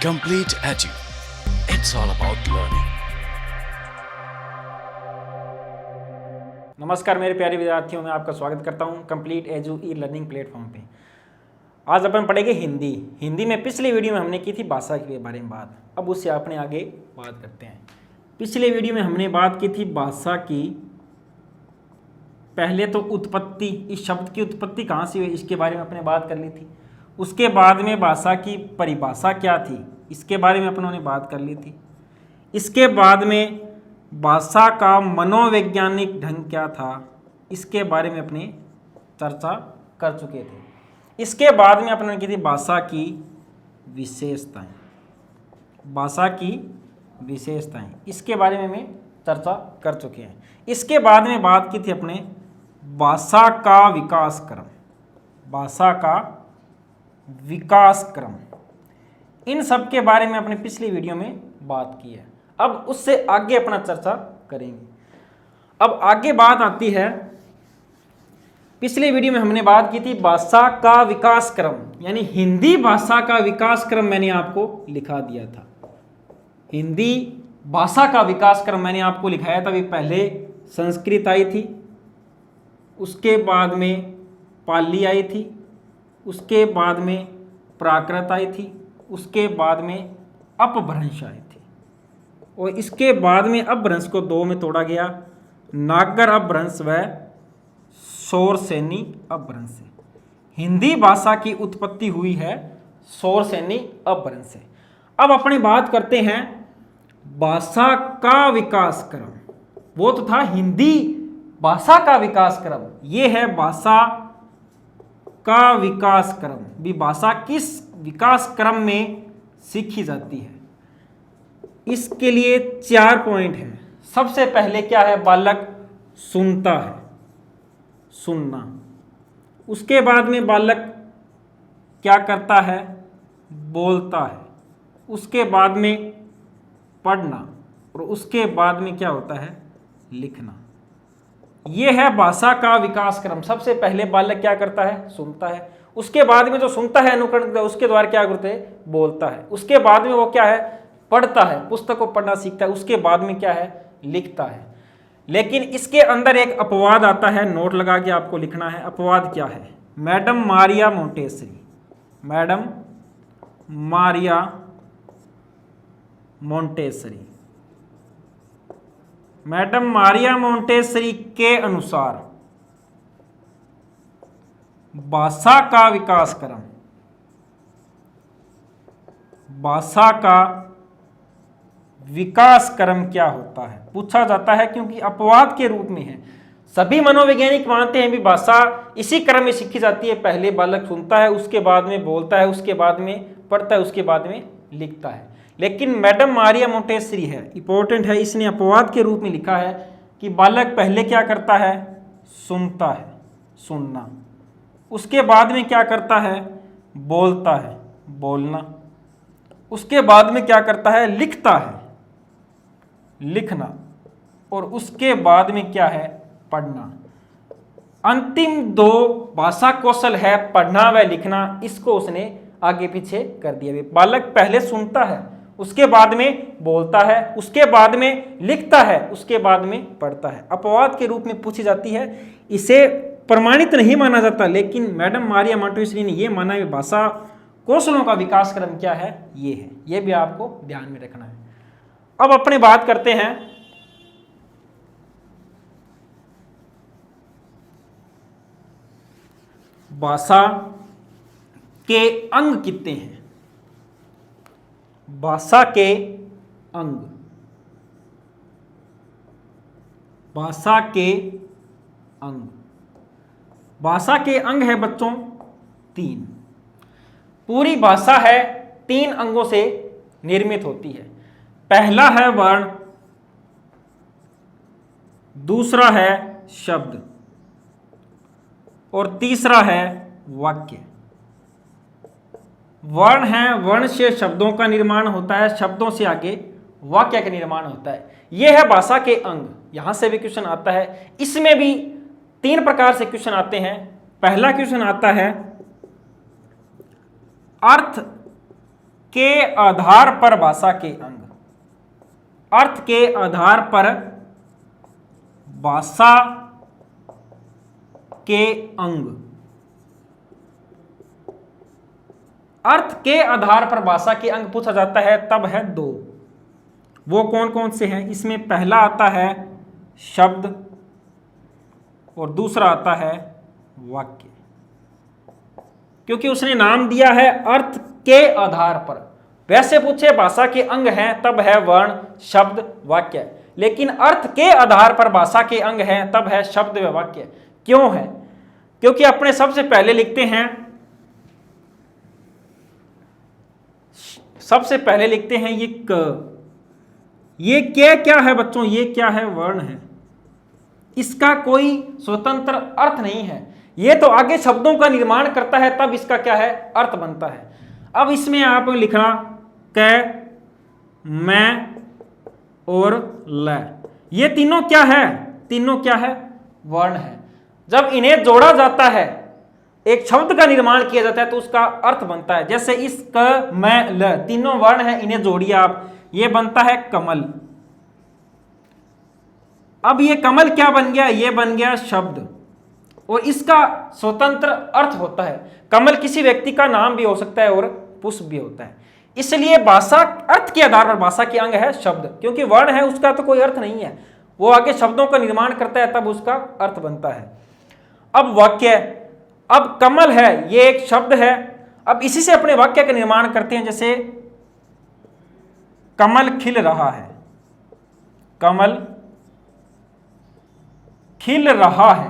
Complete Edu. It's all about learning. नमस्कार मेरे प्यारे विद्यार्थियों, मैं आपका स्वागत करता हूं complete edu e learning platform पे। आज अपन पढ़ेंगे हिंदी में पिछले वीडियो में हमने की थी भाषा के बारे में बात। अब उससे अपने आगे बात करते हैं। पिछले वीडियो में हमने बात की थी भाषा की, पहले तो उत्पत्ति, इस शब्द की उत्पत्ति कहाँ से हुई इसके बारे में अपने बात कर ली थी। उसके बाद में भाषा की परिभाषा क्या थी इसके बारे में अपनों ने बात कर ली थी। इसके बाद में भाषा का मनोवैज्ञानिक ढंग क्या था इसके बारे में अपने चर्चा कर चुके थे। इसके बाद में अपने की थी भाषा की विशेषताएं। भाषा की विशेषताएं इसके बारे में हमें चर्चा कर चुके हैं। इसके बाद में बात की थी अपने भाषा का विकास क्रम। भाषा का विकास क्रम, इन सब के बारे में अपने पिछली वीडियो में बात की है। अब उससे आगे अपना चर्चा करेंगे। अब आगे बात आती है, पिछले वीडियो में हमने बात की थी भाषा का विकास क्रम, यानी हिंदी भाषा का विकास क्रम मैंने आपको लिखा दिया था। हिंदी भाषा का विकास क्रम मैंने आपको लिखाया था। अभी पहले संस्कृत आई थी, उसके बाद में पाली आई थी, उसके बाद में प्राकृत आई थी, उसके बाद में अपभ्रंश आई थी, और इसके बाद में अपभ्रंश को दो में तोड़ा गया, नागर अपभ्रंश व शौरसेनी अपभ्रंश से। हिंदी भाषा की उत्पत्ति हुई है शौरसेनी अपभ्रंश से। अब अपनी बात करते हैं भाषा का विकास क्रम। वो तो था हिंदी भाषा का विकास क्रम, ये है भाषा का विकास क्रम। भी भाषा किस विकास क्रम में सीखी जाती है, इसके लिए 4 पॉइंट हैं। सबसे पहले क्या है, बालक सुनता है, सुनना। उसके बाद में बालक क्या करता है, बोलता है। उसके बाद में पढ़ना, और उसके बाद में क्या होता है, लिखना। ये है भाषा का विकास क्रम। सबसे पहले बालक क्या करता है, सुनता है। उसके बाद में जो सुनता है अनुकरण करता है, उसके द्वारा क्या करते हैं, बोलता है। उसके बाद में वो क्या है, पढ़ता है, पुस्तक को पढ़ना सीखता है। उसके बाद में क्या है, लिखता है। लेकिन इसके अंदर एक अपवाद आता है, नोट लगा के आपको लिखना है। अपवाद क्या है, madam Maria Montessori. Madam Maria Montessori, madam Maria Montessori के अनुसार भाषा का विकास क्रम, भाषा का विकास क्रम क्या होता है पूछा जाता है, क्योंकि अपवाद के रूप में है। सभी मनोवैज्ञानिक मानते हैं भी भाषा इसी क्रम में सीखी जाती है। पहले बालक सुनता है, उसके बाद में बोलता है, उसके बाद में पढ़ता है, उसके बाद में लिखता है। लेकिन मैडम मारिया मोंटेसरी है, इंपॉर्टेंट है, इसने अपवाद के रूप में लिखा है कि बालक पहले क्या करता है, सुनता है, सुनना। उसके बाद में क्या करता है, बोलता है, बोलना। उसके बाद में क्या करता है, लिखता है, लिखना। और उसके बाद में क्या है, पढ़ना। अंतिम 2 भाषा कौशल है पढ़ना व लिखना, इसको उसने आगे पीछे कर दिया। बालक पहले सुनता है, उसके बाद में बोलता है, उसके बाद में लिखता है, उसके बाद में पढ़ता है। अपवाद के रूप में पूछी जाती है, इसे प्रमाणित नहीं माना जाता। लेकिन मैडम मारिया मोंटेसरी ने यह माना है भाषा कौशलों का विकास क्रम क्या है, ये है। ये भी आपको ध्यान में रखना है। अब अपने बात करते हैं भाषा के अंग कितने हैं। भाषा के अंग, भाषा के अंग, भाषा के अंग है बच्चों 3। पूरी भाषा है 3 अंगों से निर्मित होती है। पहला है वर्ण, दूसरा है शब्द, और तीसरा है वाक्य। वर्ण है, वर्ण से शब्दों का निर्माण होता है, शब्दों से आगे वाक्य का निर्माण होता है। यह है भाषा के अंग। यहां से भी क्वेश्चन आता है। इसमें भी 3 प्रकार से क्वेश्चन आते हैं। पहला क्वेश्चन आता है अर्थ के आधार पर भाषा के अंग, अर्थ के आधार पर भाषा के अंग, अर्थ के आधार पर भाषा के अंग पूछा जाता है तब है दो। वो कौन कौन से हैं? इसमें पहला आता है शब्द और दूसरा आता है वाक्य, क्योंकि उसने नाम दिया है अर्थ के आधार पर। वैसे पूछे भाषा के अंग हैं तब है वर्ण, शब्द, वाक्य, लेकिन अर्थ के आधार पर भाषा के अंग हैं तब है शब्द व वाक्य। क्यों है? क्योंकि अपने सबसे पहले लिखते हैं, सबसे पहले लिखते हैं ये क। ये क्या है बच्चों? ये क्या है? वर्ण है। इसका कोई स्वतंत्र अर्थ नहीं है। ये तो आगे शब्दों का निर्माण करता है तब इसका क्या है? अर्थ बनता है। अब इसमें आप लिखना क, मैं और ल। ये तीनों क्या है? तीनों क्या है? वर्ण है। जब इन्हें जोड़ा जाता है, एक शब्द का निर्माण किया जाता है तो उसका अर्थ बनता है। जैसे इस क, मैं, ल तीनों वर्ण हैं, इन्हें जोड़िए आप, ये बनता है कमल। अब ये कमल क्या बन गया? ये बन गया शब्द, और इसका स्वतंत्र अर्थ होता है। कमल किसी व्यक्ति का नाम भी हो सकता है और पुष्प भी होता है। इसलिए भाषा अर्थ के आधार पर भाषा के अंग है शब्द, क्योंकि वर्ण है उसका तो कोई अर्थ नहीं है, वो आगे शब्दों का निर्माण करता है तब उसका अर्थ बनता है। अब वाक्य, अब कमल है, ये एक शब्द है, अब इसी से अपने वाक्य का निर्माण करते हैं। जैसे कमल खिल रहा है, कमल खिल रहा है।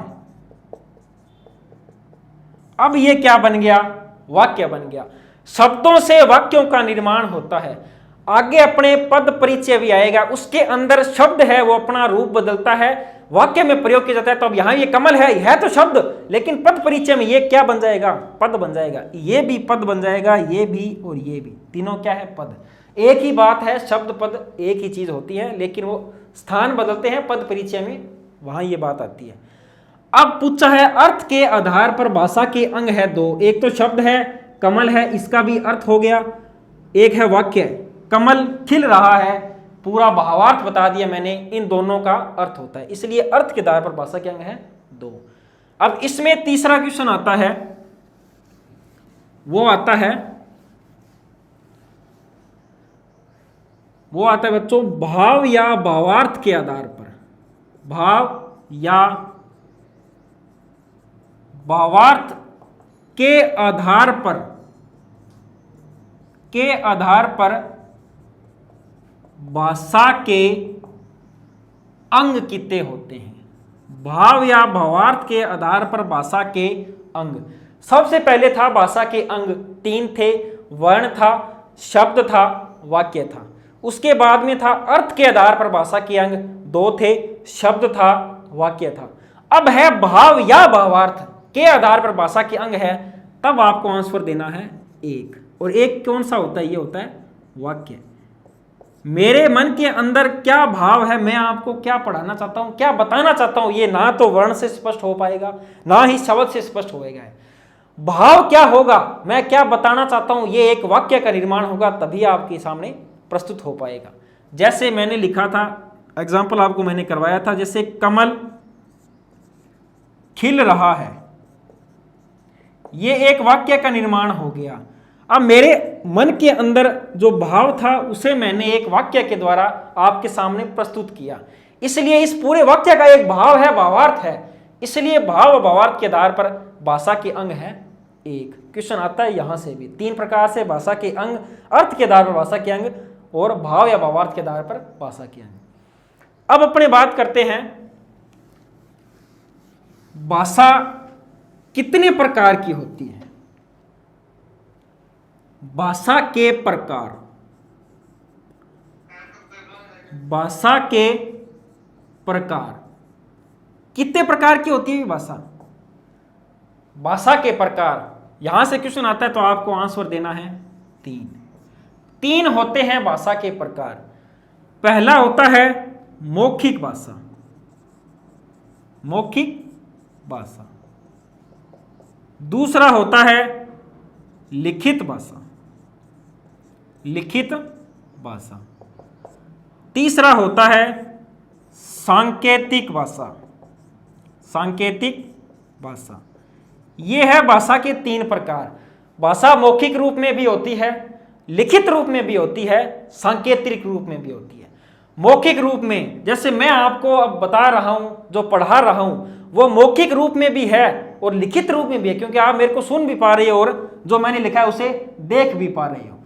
अब ये क्या बन गया? वाक्य बन गया। शब्दों से वाक्यों का निर्माण होता है। आगे अपने पद परिचय भी आएगा, उसके अंदर शब्द है वो अपना रूप बदलता है, वाक्य में प्रयोग किया जाता है। तो अब यहां ये कमल है तो शब्द, लेकिन पद परिचय में ये क्या बन जाएगा? पद बन जाएगा। ये भी पद बन जाएगा, ये भी और ये भी, तीनों क्या है? पद। एक ही बात है, शब्द पद एक ही चीज होती है, लेकिन वो स्थान बदलते हैं पद परिचय में, वहां ये बात आती है। अब पूछा है अर्थ के आधार पर भाषा के अंग है दो। एक तो शब्द है, कमल है, इसका भी अर्थ हो गया। एक है वाक्य, कमल खिल रहा है, पूरा भावार्थ बता दिया मैंने, इन दोनों का अर्थ होता है। इसलिए अर्थ के आधार पर भाषा के अंग है दो। अब इसमें तीसरा क्वेश्चन आता है, वो आता है बच्चों भाव या भावार्थ के आधार पर। भाव या भावार्थ के आधार पर भाषा के अंग कितने होते हैं? भाव या भावार्थ के आधार पर भाषा के अंग। सबसे पहले था भाषा के अंग, 3 थे, वर्ण था, शब्द था, वाक्य था। उसके बाद में था अर्थ के आधार पर भाषा के अंग, 2 थे, शब्द था, वाक्य था। अब है भाव या भावार्थ के आधार पर भाषा के अंग है, तब आपको आंसर देना है 1। और एक कौन सा होता है? ये होता है वाक्य। मेरे मन के अंदर क्या भाव है, मैं आपको क्या पढ़ाना चाहता हूं, क्या बताना चाहता हूं, ये ना तो वर्ण से स्पष्ट हो पाएगा, ना ही शब्द से स्पष्ट होएगा। भाव क्या होगा, मैं क्या बताना चाहता हूं, ये एक वाक्य का निर्माण होगा, तभी आपके सामने प्रस्तुत हो पाएगा। जैसे मैंने लिखा था, एग्जाम्पल आपको मैंने करवाया था, जैसे कमल खिल रहा है, ये एक वाक्य का निर्माण हो गया। अब मेरे मन के अंदर जो भाव था उसे मैंने एक वाक्य के द्वारा आपके सामने प्रस्तुत किया, इसलिए इस पूरे वाक्य का एक भाव है, भावार्थ है। इसलिए भाव और भावार्थ के आधार पर भाषा के अंग है 1। क्वेश्चन आता है यहां से भी 3 प्रकार से भाषा के अंग, अर्थ के आधार पर भाषा के अंग और भाव या भावार्थ के आधार पर भाषा के अंग। अब अपने बात करते हैं भाषा कितने प्रकार की होती है। भाषा के प्रकार, भाषा के प्रकार कितने प्रकार की होती है भाषा? भाषा के प्रकार, यहां से क्वेश्चन आता है तो आपको आंसर देना है 3 होते हैं भाषा के प्रकार। पहला होता है मौखिक भाषा, मौखिक भाषा। दूसरा होता है लिखित भाषा, लिखित भाषा। तीसरा होता है सांकेतिक भाषा। सांकेतिक भाषा, ये है भाषा के 3 प्रकार। भाषा मौखिक रूप में भी होती है, लिखित रूप में भी होती है, सांकेतिक रूप में भी होती है। मौखिक रूप में जैसे मैं आपको अब बता रहा हूं, जो पढ़ा रहा हूं, वो मौखिक रूप में भी है और लिखित रूप में भी है, क्योंकि आप मेरे को सुन भी पा रहे हो और जो मैंने लिखा है उसे देख भी पा रहे हो।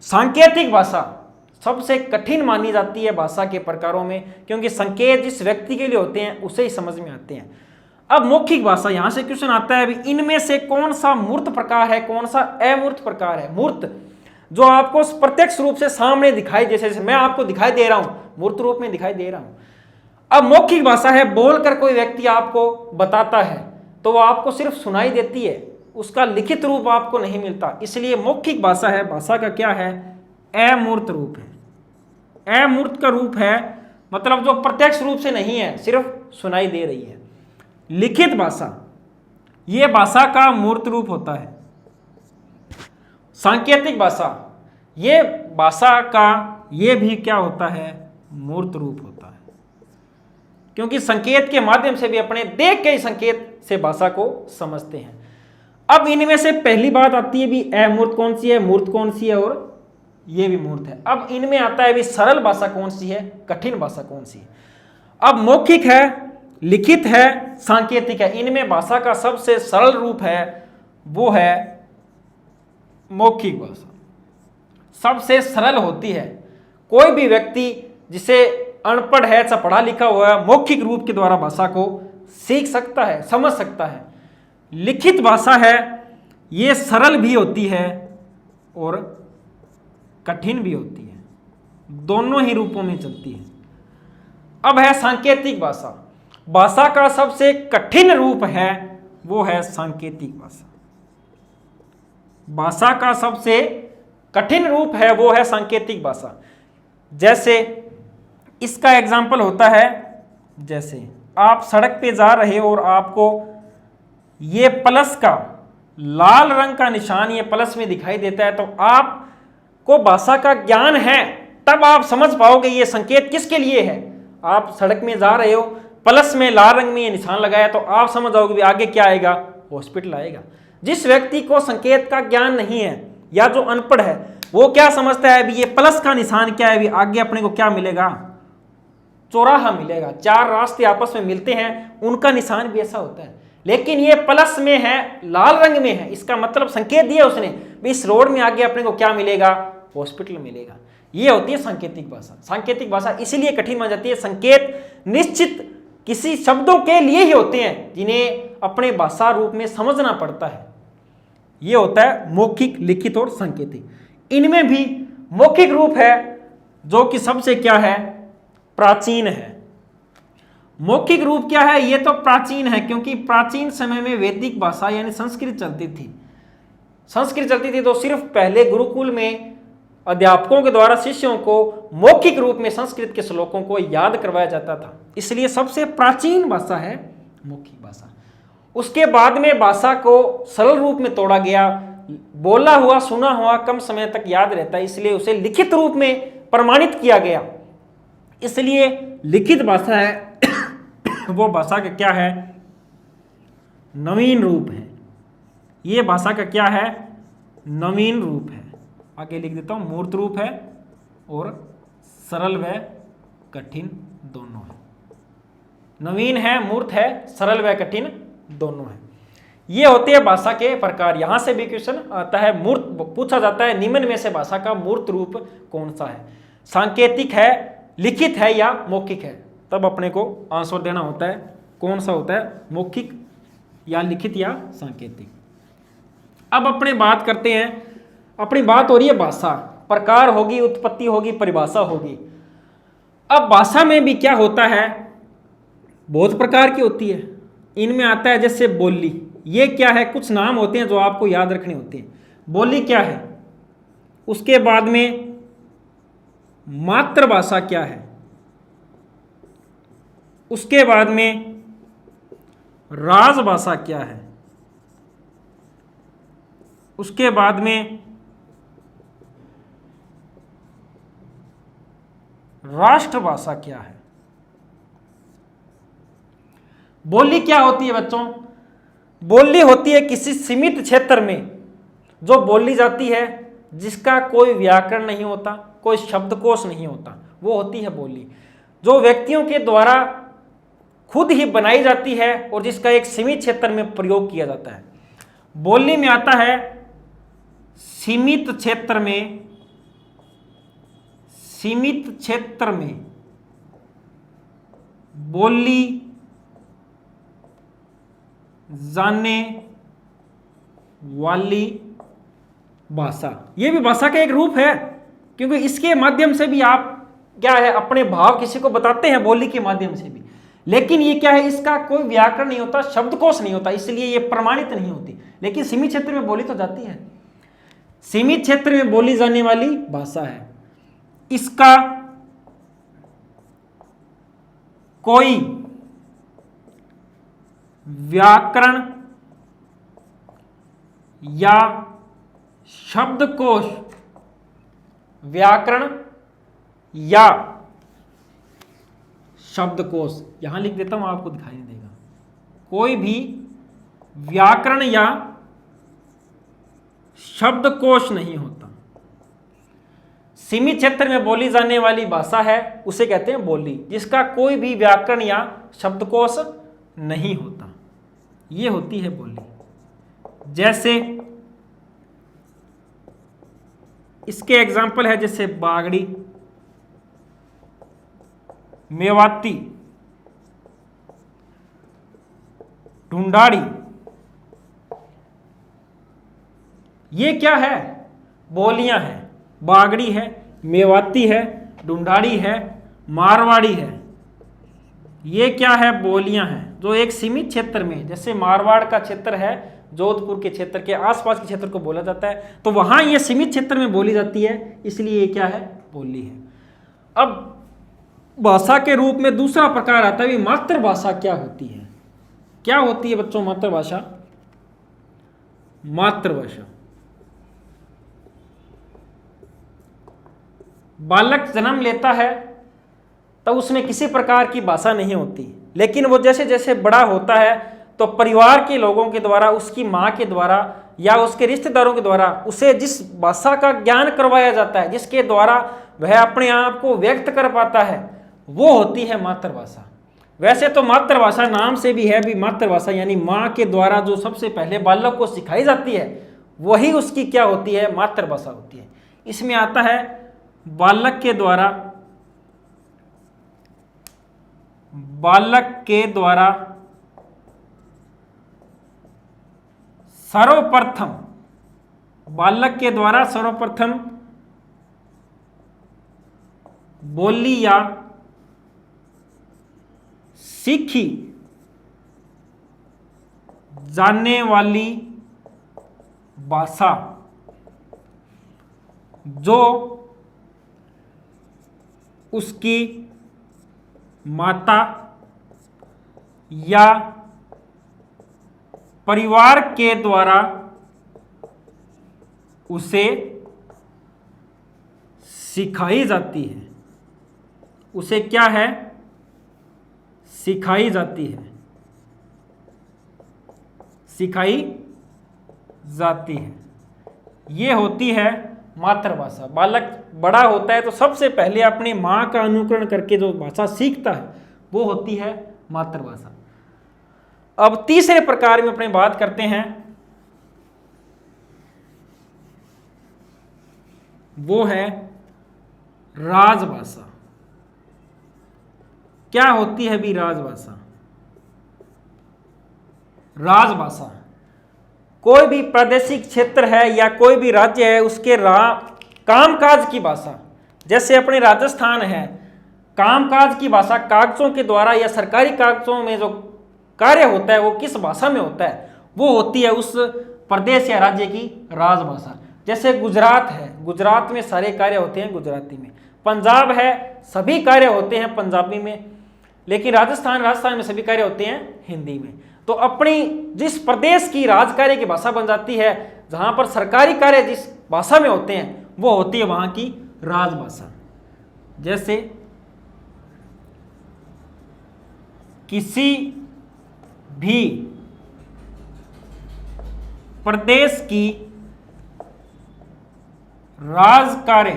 सांकेतिक भाषा सबसे कठिन मानी जाती है भाषा के प्रकारों में, क्योंकि संकेत जिस व्यक्ति के लिए होते हैं उसे ही समझ में आते हैं। अब मौखिक भाषा, यहां से क्वेश्चन आता है अभी इनमें से कौन सा मूर्त प्रकार है, कौन सा अमूर्त प्रकार है। मूर्त जो आपको प्रत्यक्ष रूप से सामने दिखाई, जैसे मैं आपको दिखाई दे रहा हूं, मूर्त रूप में दिखाई दे रहा हूं। अब मौखिक भाषा है, बोलकर कोई व्यक्ति आपको बताता है तो वो आपको सिर्फ सुनाई देती है, उसका लिखित रूप आपको नहीं मिलता, इसलिए मौखिक भाषा है, भाषा का क्या है, अमूर्त रूप है। अमूर्त का रूप है मतलब जो प्रत्यक्ष रूप से नहीं है, सिर्फ सुनाई दे रही है। लिखित भाषा, यह भाषा का मूर्त रूप होता है। सांकेतिक भाषा, ये भाषा का ये भी क्या होता है, मूर्त रूप होता है, क्योंकि संकेत के माध्यम से भी अपने देख के ही संकेत से भाषा को समझते हैं। अब इनमें से पहली बात आती है भी अमूर्त कौन सी है, मूर्त कौन सी है, और ये भी मूर्त है। अब इनमें आता है भी सरल भाषा कौन सी है, कठिन भाषा कौन सी है। अब मौखिक है, लिखित है, सांकेतिक है। इनमें भाषा का सबसे सरल रूप है वो है मौखिक भाषा, सबसे सरल होती है। कोई भी व्यक्ति जिसे अनपढ़ है या पढ़ा लिखा हुआ है, मौखिक रूप के द्वारा भाषा को सीख सकता है, समझ सकता है। लिखित भाषा है, ये सरल भी होती है और कठिन भी होती है, दोनों ही रूपों में चलती है। अब है सांकेतिक भाषा। भाषा का सबसे कठिन रूप है वो है सांकेतिक भाषा। भाषा का सबसे कठिन रूप है वो है सांकेतिक भाषा। जैसे इसका एग्जाम्पल होता है, जैसे आप सड़क पे जा रहे हो और आपको ये प्लस का लाल रंग का निशान ये प्लस में दिखाई देता है, तो आपको भाषा का ज्ञान है, तब आप समझ पाओगे ये संकेत किसके लिए है। आप सड़क में जा रहे हो, प्लस में लाल रंग में ये निशान लगाया, तो आप समझ जाओगे भी आगे क्या आएगा, हॉस्पिटल आएगा। जिस व्यक्ति को संकेत का ज्ञान नहीं है या जो अनपढ़ है, वो क्या समझता है अभी ये प्लस का निशान क्या है, अभी आगे अपने को क्या मिलेगा, चौराहा मिलेगा, 4 रास्ते आपस में मिलते हैं, उनका निशान भी ऐसा होता है। लेकिन ये प्लस में है, लाल रंग में है, इसका मतलब संकेत दिया उसने भी इस रोड में आगे अपने को क्या मिलेगा, हॉस्पिटल मिलेगा। ये होती है सांकेतिक भाषा। सांकेतिक भाषा इसलिए कठिन मानी जाती है, संकेत निश्चित किसी शब्दों के लिए ही होते हैं जिन्हें अपने भाषा रूप में समझना पड़ता है। ये होता है मौखिक, लिखित और सांकेतिक। इनमें भी मौखिक रूप है जो कि सबसे क्या है, प्राचीन है। मौखिक रूप क्या है, ये तो प्राचीन है, क्योंकि प्राचीन समय में वैदिक भाषा यानी संस्कृत चलती थी। संस्कृत चलती थी तो सिर्फ पहले गुरुकुल में अध्यापकों के द्वारा शिष्यों को मौखिक रूप में संस्कृत के श्लोकों को याद करवाया जाता था, इसलिए सबसे प्राचीन भाषा है मौखिक भाषा। उसके बाद में भाषा को सरल रूप में तोड़ा गया, बोला हुआ सुना हुआ कम समय तक याद रहता है, इसलिए उसे लिखित रूप में प्रमाणित किया गया। इसलिए लिखित भाषा है वो भाषा का क्या है, नवीन रूप है। ये भाषा का क्या है, नवीन रूप है। आगे लिख देता हूं, मूर्त रूप है और सरल व कठिन दोनों है। नवीन है, मूर्त है, सरल व कठिन दोनों है। ये होते हैं भाषा के प्रकार। यहां से भी क्वेश्चन आता है, मूर्त पूछा जाता है निम्न में से भाषा का मूर्त रूप कौन सा है, सांकेतिक है, लिखित है या मौखिक है। तब अपने को आंसर देना होता है कौन सा होता है, मौखिक या लिखित या सांकेतिक। अब अपने बात करते हैं, अपनी बात हो रही है भाषा, प्रकार होगी, उत्पत्ति होगी, परिभाषा होगी। अब भाषा में भी क्या होता है, बहुत प्रकार की होती है। इनमें आता है जैसे बोली, ये क्या है, कुछ नाम होते हैं जो आपको याद रखने होते हैं। बोली क्या है, उसके बाद में मातृभाषा क्या है, उसके बाद में राजभाषा क्या है, उसके बाद में राष्ट्रभाषा क्या है? बोली क्या होती है बच्चों? बोली होती है किसी सीमित क्षेत्र में जो बोली जाती है, जिसका कोई व्याकरण नहीं होता, कोई शब्दकोश नहीं होता, वो होती है बोली। जो व्यक्तियों के द्वारा खुद ही बनाई जाती है और जिसका एक सीमित क्षेत्र में प्रयोग किया जाता है। बोली में आता है सीमित क्षेत्र में, सीमित क्षेत्र में बोली जाने वाली भाषा। ये भी भाषा का एक रूप है, क्योंकि इसके माध्यम से भी आप क्या है अपने भाव किसी को बताते हैं, बोली के माध्यम से भी। लेकिन ये क्या है, इसका कोई व्याकरण नहीं होता, शब्दकोश नहीं होता, इसलिए ये प्रमाणित नहीं होती। लेकिन सीमित क्षेत्र में बोली तो जाती है, सीमित क्षेत्र में बोली जाने वाली भाषा है। इसका कोई व्याकरण या शब्दकोश, व्याकरण या शब्दकोश, यहां लिख देता हूं, आपको दिखाई नहीं देगा। कोई भी व्याकरण या शब्दकोश नहीं होता। सीमित क्षेत्र में बोली जाने वाली भाषा है, उसे कहते हैं बोली, जिसका कोई भी व्याकरण या शब्दकोश नहीं होता, ये होती है बोली। जैसे इसके एग्जाम्पल है, जैसे बागड़ी, मेवाती, ढूंढाड़ी, ये क्या है? बोलियां हैं। बागड़ी है, मेवाती है, ढूंढाड़ी है, मारवाड़ी है, ये क्या है? बोलियां हैं, जो एक सीमित क्षेत्र में, जैसे मारवाड़ का क्षेत्र है, जोधपुर के क्षेत्र के आसपास के क्षेत्र को बोला जाता है, तो वहां ये सीमित क्षेत्र में बोली जाती है, इसलिए ये क्या है? बोली है। अब भाषा के रूप में दूसरा प्रकार आता है, मातृभाषा क्या होती है? क्या होती है बच्चों मातृभाषा? मातृभाषा, बालक जन्म लेता है तो उसमें किसी प्रकार की भाषा नहीं होती, लेकिन वो जैसे जैसे बड़ा होता है तो परिवार के लोगों के द्वारा, उसकी माँ के द्वारा या उसके रिश्तेदारों के द्वारा उसे जिस भाषा का ज्ञान करवाया जाता है, जिसके द्वारा वह अपने आप को व्यक्त कर पाता है, वो होती है मातृभाषा। वैसे तो मातृभाषा नाम से भी है, भी मातृभाषा यानी माँ के द्वारा जो सबसे पहले बालक को सिखाई जाती है, वही उसकी क्या होती है? मातृभाषा होती है। इसमें आता है बालक के द्वारा, बालक के द्वारा सर्वप्रथम, बालक के द्वारा सर्वप्रथम बोली या सीखी जाने वाली भाषा जो उसकी माता या परिवार के द्वारा उसे सिखाई जाती है, उसे क्या है? सिखाई जाती है, सिखाई जाती है, ये होती है मातृभाषा। बालक बड़ा होता है तो सबसे पहले अपनी माँ का अनुकरण करके जो भाषा सीखता है वो होती है मातृभाषा। अब तीसरे प्रकार में अपनी बात करते हैं, वो है राजभाषा। क्या होती है भी राजभाषा? राजभाषा कोई भी प्रादेशिक क्षेत्र है या कोई भी राज्य है, उसके कामकाज की भाषा। जैसे अपने राजस्थान है, कामकाज की भाषा कागजों के द्वारा या सरकारी कागजों में जो कार्य होता है वो किस भाषा में होता है, वो होती है उस प्रदेश या राज्य की राजभाषा। जैसे गुजरात है, गुजरात में सारे कार्य होते हैं गुजराती में। पंजाब है, सभी कार्य होते हैं पंजाबी में। लेकिन राजस्थान में सभी कार्य होते हैं हिंदी में। तो अपनी जिस प्रदेश की राजकार्य की भाषा बन जाती है, जहाँ पर सरकारी कार्य जिस भाषा में होते हैं वो होती है वहाँ की राजभाषा। जैसे किसी भी प्रदेश की राजकार्य,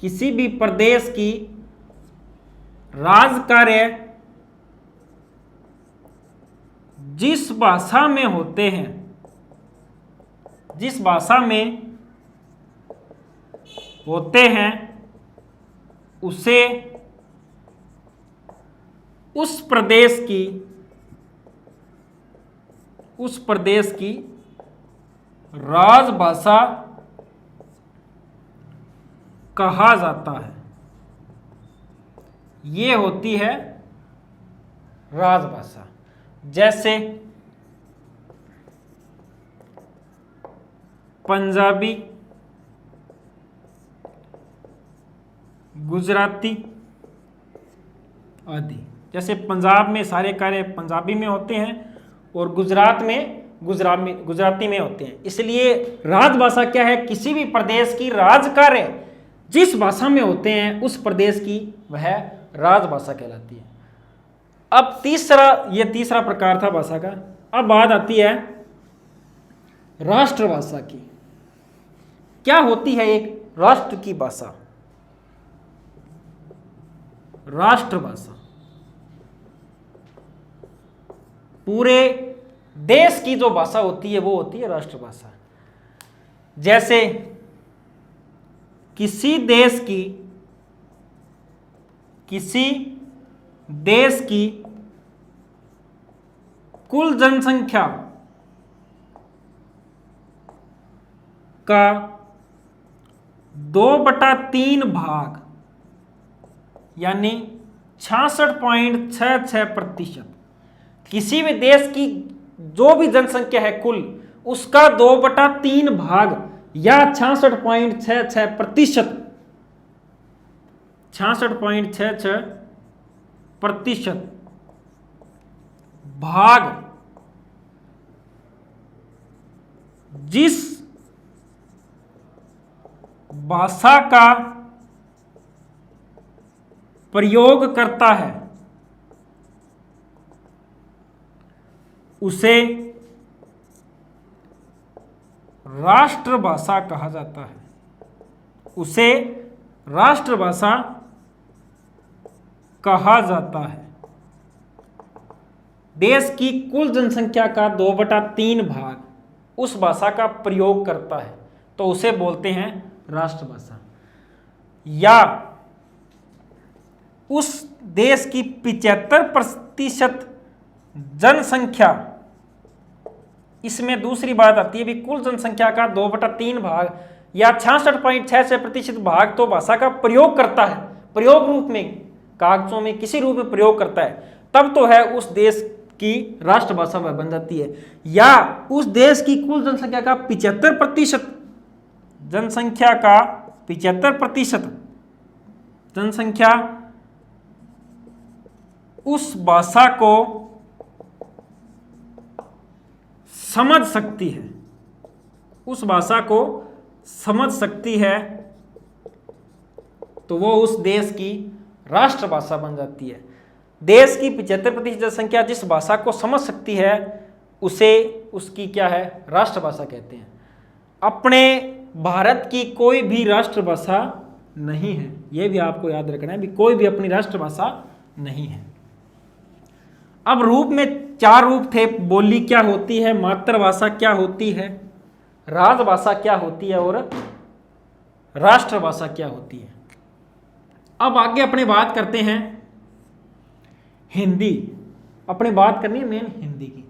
किसी भी प्रदेश की राजकार्य जिस भाषा में होते हैं, जिस भाषा में होते हैं, उसे उस प्रदेश की राजभाषा कहा जाता है। ये होती है राजभाषा। जैसे पंजाबी, गुजराती आदि। जैसे पंजाब में सारे कार्य पंजाबी में होते हैं और गुजरात में गुजराती में होते हैं। इसलिए राजभाषा क्या है? किसी भी प्रदेश की राजकार्य जिस भाषा में होते हैं उस प्रदेश की वह राजभाषा कहलाती है। अब ये तीसरा प्रकार था भाषा का। अब बात आती है राष्ट्रभाषा की। क्या होती है एक राष्ट्र की भाषा? राष्ट्रभाषा पूरे देश की जो भाषा होती है वो होती है राष्ट्रभाषा। जैसे किसी देश की कुल जनसंख्या का 2/3 भाग यानी 66.66%, किसी भी देश की जो भी जनसंख्या है कुल, उसका 2/3 भाग या 66.66%, 66.66% भाग जिस भाषा का प्रयोग करता है उसे राष्ट्रभाषा कहा जाता है। उसे राष्ट्रभाषा कहा जाता है। देश की कुल जनसंख्या का 2/3 भाग उस भाषा का प्रयोग करता है तो उसे बोलते हैं राष्ट्रभाषा। या उस देश की 75% जनसंख्या, इसमें दूसरी बात आती है भी कुल जनसंख्या का 2/3 भाग या 66.66% भाग तो भाषा का प्रयोग करता है, प्रयोग रूप में, कागजों में किसी रूप में प्रयोग करता है, तब तो है उस देश की राष्ट्रभाषा बन जाती है। या उस देश की कुल जनसंख्या का 75% जनसंख्या उस भाषा को समझ सकती है, उस भाषा को समझ सकती है, तो वो उस देश की राष्ट्रभाषा बन जाती है। देश की 75% जनसंख्या जिस भाषा को समझ सकती है उसे उसकी क्या है? राष्ट्रभाषा कहते हैं। अपने भारत की कोई भी राष्ट्रभाषा नहीं है, यह भी आपको याद रखना है भी कोई भी अपनी राष्ट्रभाषा नहीं है। अब रूप में 4 रूप थे। बोली क्या होती है, मातृभाषा क्या होती है, राजभाषा क्या होती है और राष्ट्रभाषा क्या होती है। अब आगे अपने बात करते हैं हिंदी। अपने बात करनी है मेन हिंदी की।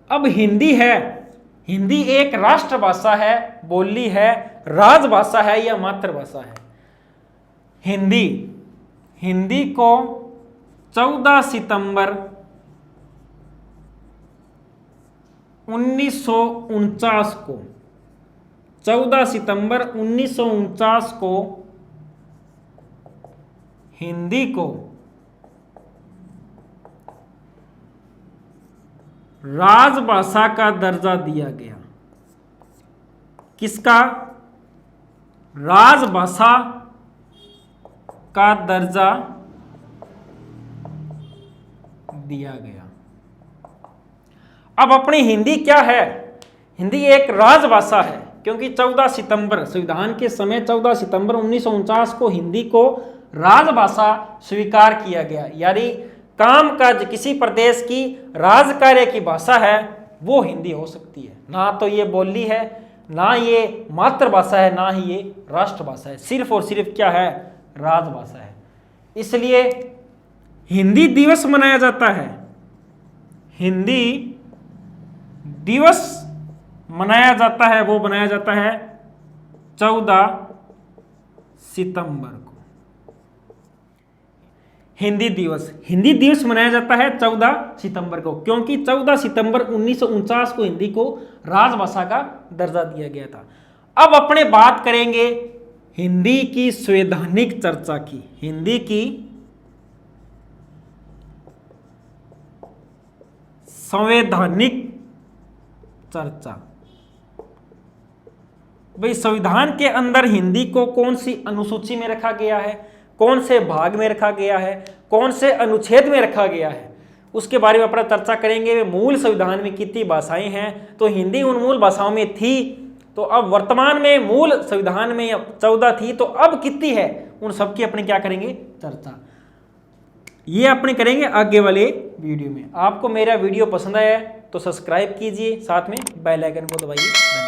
अब हिंदी है, हिंदी एक राष्ट्रभाषा है, बोली है, राजभाषा है या मातृभाषा है। हिंदी को 14 सितंबर 1949 को 14 सितंबर 1949 को हिंदी को राजभाषा का दर्जा दिया गया। किसका? राजभाषा का दर्जा दिया गया। अब अपनी हिंदी क्या है? हिंदी एक राजभाषा है, क्योंकि 14 सितंबर संविधान के समय 14 सितंबर 1949 को हिंदी को राजभाषा स्वीकार किया गया। यानी कामकाज किसी प्रदेश की राज कार्य की भाषा है वो हिंदी हो सकती है। ना तो ये बोली है, ना ये मातृभाषा है, ना ही ये राष्ट्रभाषा है, सिर्फ और सिर्फ क्या है? राजभाषा है। इसलिए हिंदी दिवस मनाया जाता है। हिंदी दिवस मनाया जाता है, वो मनाया जाता है 14 सितंबर को। हिंदी दिवस मनाया जाता है 14 सितंबर को, क्योंकि 14 सितंबर 1949 को हिंदी को राजभाषा का दर्जा दिया गया था। अब अपने बात करेंगे हिंदी की संवैधानिक चर्चा की। हिंदी की संवैधानिक चर्चा। भाई संविधान के अंदर हिंदी को कौन सी अनुसूची में रखा गया है, कौन से भाग में रखा गया है, कौन से अनुच्छेद में रखा गया है, उसके बारे में अपना चर्चा करेंगे। मूल संविधान में कितनी भाषाएं हैं, तो हिंदी उन मूल भाषाओं में थी, तो अब वर्तमान में मूल संविधान में 14 थी, तो अब कितनी है, उन सब की अपने क्या करेंगे? चर्चा। ये अपने करेंगे आगे वाले वीडियो में। आपको मेरा वीडियो पसंद आया तो सब्सक्राइब कीजिए, साथ में बेल आइकन को दबाइए।